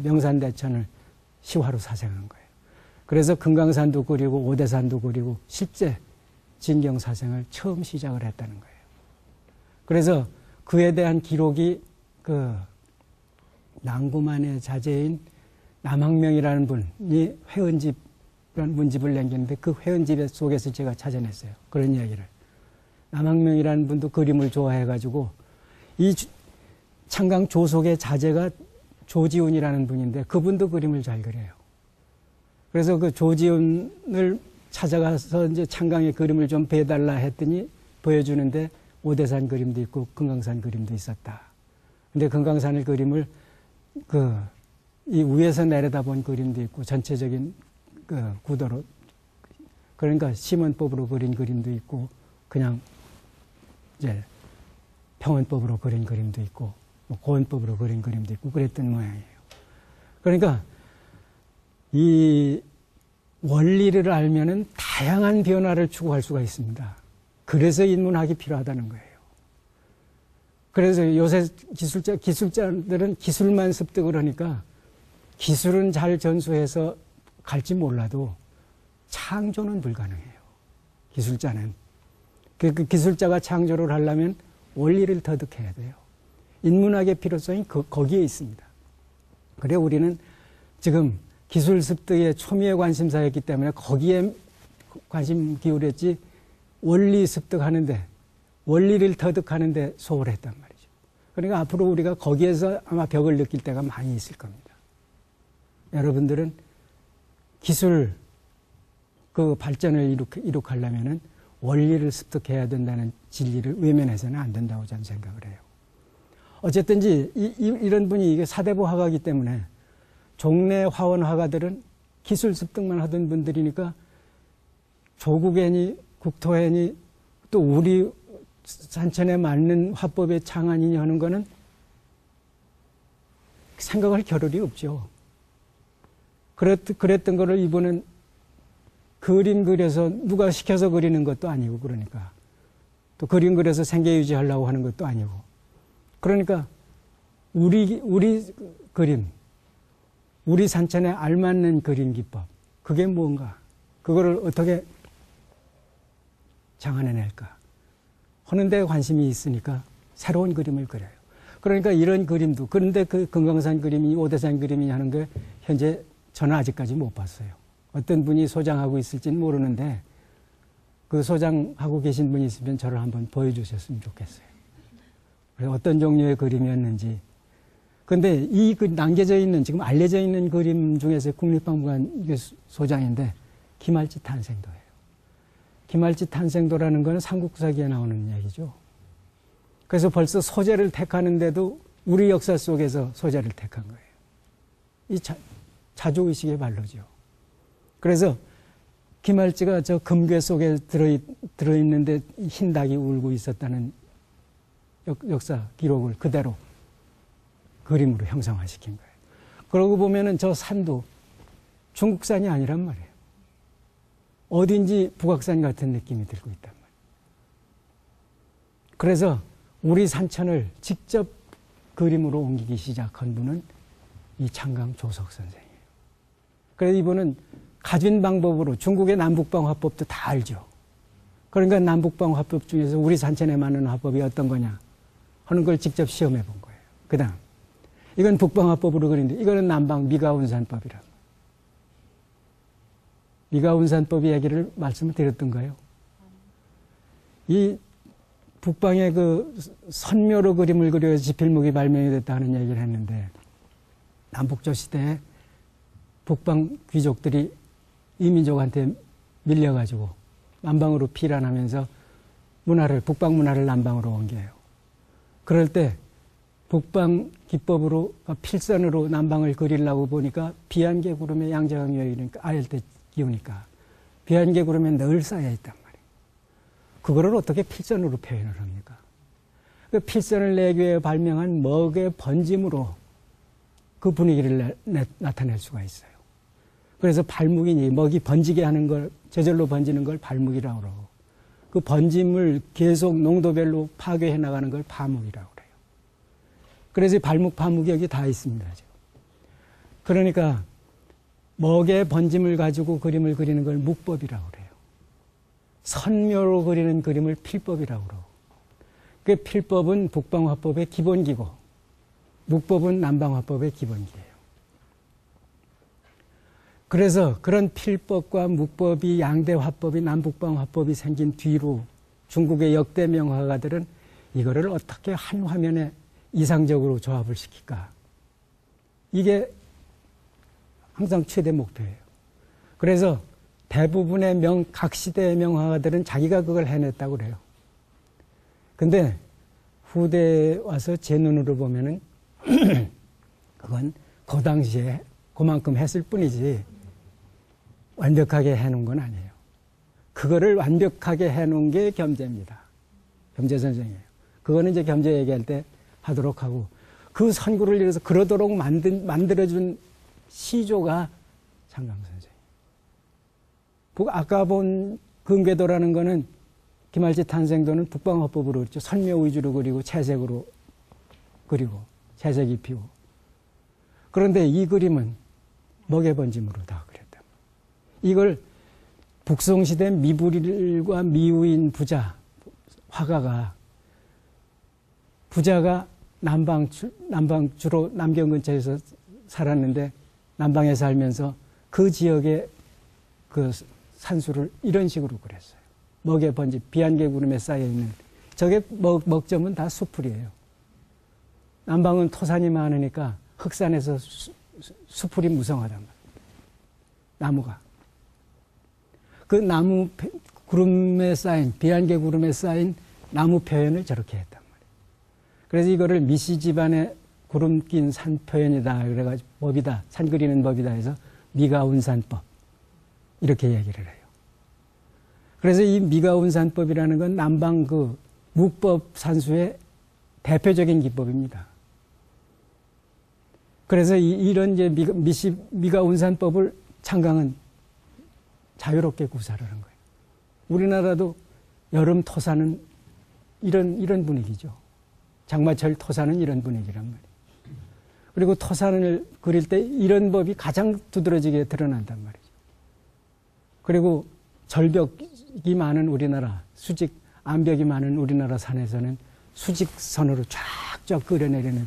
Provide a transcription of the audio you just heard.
명산대천을 시화로 사생한 거예요. 그래서 금강산도 그리고 오대산도 그리고 실제 진경사생을 처음 시작을 했다는 거예요. 그래서 그에 대한 기록이 그 낭구만의 자제인 남학명이라는 분이 회은집이라는 문집을 남겼는데 그 회은집 속에서 제가 찾아냈어요. 그런 이야기를. 남학명이라는 분도 그림을 좋아해가지고 이 창강 조속의 자제가 조지훈이라는 분인데 그분도 그림을 잘 그려요. 그래서 그 조지훈을 찾아가서 이제 창강의 그림을 좀 배달라 했더니 보여주는데 오대산 그림도 있고 금강산 그림도 있었다. 근데 금강산의 그림을 이 위에서 내려다본 그림도 있고 전체적인 그 구도로 그러니까 심원법으로 그린 그림도 있고 그냥 이제 평원법으로 그린 그림도 있고 뭐 고원법으로 그린 그림도 있고 그랬던 모양이에요. 그러니까 이 원리를 알면은 다양한 변화를 추구할 수가 있습니다. 그래서 인문학이 필요하다는 거예요. 그래서 요새 기술자들은 기술만 습득을 하니까 기술은 잘 전수해서 갈지 몰라도 창조는 불가능해요. 기술자는. 그 기술자가 창조를 하려면 원리를 터득해야 돼요. 인문학의 필요성이 거기에 있습니다. 그래 우리는 지금 기술 습득의 초미의 관심사였기 때문에 거기에 관심 기울였지 원리 습득하는데 원리를 터득하는데 소홀했단 말이죠. 그러니까 앞으로 우리가 거기에서 아마 벽을 느낄 때가 많이 있을 겁니다. 여러분들은 기술 그 발전을 이룩하려면은 원리를 습득해야 된다는 진리를 외면해서는 안 된다고 저는 생각을 해요. 어쨌든지 이런 분이 이게 사대부 화가이기 때문에 종래 화원 화가들은 기술 습득만 하던 분들이니까 조국애니 국토애니 또 우리 산천에 맞는 화법의 창안이니 하는 거는 생각할 겨를이 없죠. 그랬던 거를 이분은 그림 그려서 누가 시켜서 그리는 것도 아니고 그러니까 또 그림 그려서 생계 유지하려고 하는 것도 아니고 그러니까 우리 그림 우리 산천에 알맞는 그림 기법 그게 뭔가 그거를 어떻게 장안해낼까 하는 데 관심이 있으니까 새로운 그림을 그려요. 그러니까 이런 그림도 그런데 그 금강산 그림이 오대산 그림이 하는 게 현재 저는 아직까지 못 봤어요. 어떤 분이 소장하고 있을지는 모르는데 그 소장하고 계신 분이 있으면 저를 한번 보여주셨으면 좋겠어요. 그래서 어떤 종류의 그림이었는지. 그런데 이 남겨져 있는 지금 알려져 있는 그림 중에서 국립박물관 소장인데 김할지 탄생도예요. 김할지 탄생도라는 건 삼국사기에 나오는 얘기죠. 그래서 벌써 소재를 택하는데도 우리 역사 속에서 소재를 택한 거예요. 이 자주의식의 발로죠. 그래서 김할지가 저 금괴 속에 들어있는데 흰 닭이 울고 있었다는 역사 기록을 그대로 그림으로 형상화시킨 거예요. 그러고 보면은 저 산도 중국산이 아니란 말이에요. 어딘지 북악산 같은 느낌이 들고 있단 말이에요. 그래서 우리 산천을 직접 그림으로 옮기기 시작한 분은 이 창강 조석 선생이에요. 그래서 이분은 가진 방법으로 중국의 남북방 화법도 다 알죠. 그러니까 남북방 화법 중에서 우리 산천에 맞는 화법이 어떤 거냐 하는 걸 직접 시험해 본 거예요. 그 다음 이건 북방 화법으로 그리는데 이거는 남방 미가운산법이라. 미가운산법 이야기를 말씀을 드렸던가요? 이 북방의 그 선묘로 그림을 그려서 지필목이 발명이 됐다 하는 얘기를 했는데 남북조 시대에 북방 귀족들이 이민족한테 밀려가지고 남방으로 피란하면서 북방 문화를 남방으로 옮겨요. 그럴 때 북방 기법으로 필선으로 남방을 그리려고 보니까 비안개 구름에 양자강열이니까 아열대 기우니까 비안개 구름에 늘 쌓여 있단 말이에요. 그거를 어떻게 필선으로 표현을 합니까? 그 필선을 내기 위해 발명한 먹의 번짐으로 그 분위기를 나타낼 수가 있어요. 그래서 발묵이니 먹이 번지게 하는 걸 저절로 번지는 걸 발묵이라고 그러고 그 번짐을 계속 농도별로 파괴해 나가는 걸 파묵이라고 그래요. 그래서 발묵, 파묵이 여기 다 있습니다. 지금. 그러니까 먹의 번짐을 가지고 그림을 그리는 걸 묵법이라고 그래요. 선묘로 그리는 그림을 필법이라고 그러고, 그 필법은 북방화법의 기본기고 묵법은 남방화법의 기본기예요. 그래서 그런 필법과 묵법이 양대 화법이 남북방 화법이 생긴 뒤로 중국의 역대 명화가들은 이거를 어떻게 한 화면에 이상적으로 조합을 시킬까? 이게 항상 최대 목표예요. 그래서 대부분의 각 시대의 명화가들은 자기가 그걸 해냈다고 그래요. 근데 후대에 와서 제 눈으로 보면은 그건 그 당시에 그만큼 했을 뿐이지 완벽하게 해놓은 건 아니에요. 그거를 완벽하게 해놓은 게 겸재입니다. 겸재 선생이에요. 그거는 이제 겸재 얘기할 때 하도록 하고, 그 선구를 이뤄서 그러도록 만들어준 시조가 장강 선생이에요. 아까 본 금궤도라는 거는 김할지 탄생도는 북방화법으로 그랬죠. 선묘 위주로 그리고 채색으로 그리고 채색 입히고. 그런데 이 그림은 먹의 번짐으로 다 그렸다. 이걸 북송시대 미불일과 미우인 부자 화가가, 부자가 남방 주로 남경 근처에서 살았는데 남방에 살면서 그 지역의 그 산수를 이런 식으로 그렸어요. 먹의 번짐, 비안개 구름에 쌓여 있는 저게 먹점은 다 수풀이에요. 남방은 토산이 많으니까 흑산에서 수풀이 무성하단 말이에요. 나무가. 그 나무 구름에 쌓인, 비안개 구름에 쌓인 나무 표현을 저렇게 했단 말이에요. 그래서 이거를 미시 집안의 구름 낀 산 표현이다. 그래가지고 법이다. 산 그리는 법이다 해서 미가운산법. 이렇게 얘기를 해요. 그래서 이 미가운산법이라는 건 남방 그 묵법 산수의 대표적인 기법입니다. 그래서 이런 이제 미가운산법을 창강은 자유롭게 구사를 한 거예요. 우리나라도 여름 토사는 이런 분위기죠. 장마철 토사는 이런 분위기란 말이에요. 그리고 토산을 그릴 때 이런 법이 가장 두드러지게 드러난단 말이죠. 그리고 절벽이 많은 우리나라, 암벽이 많은 우리나라 산에서는 수직선으로 쫙쫙 그려내리는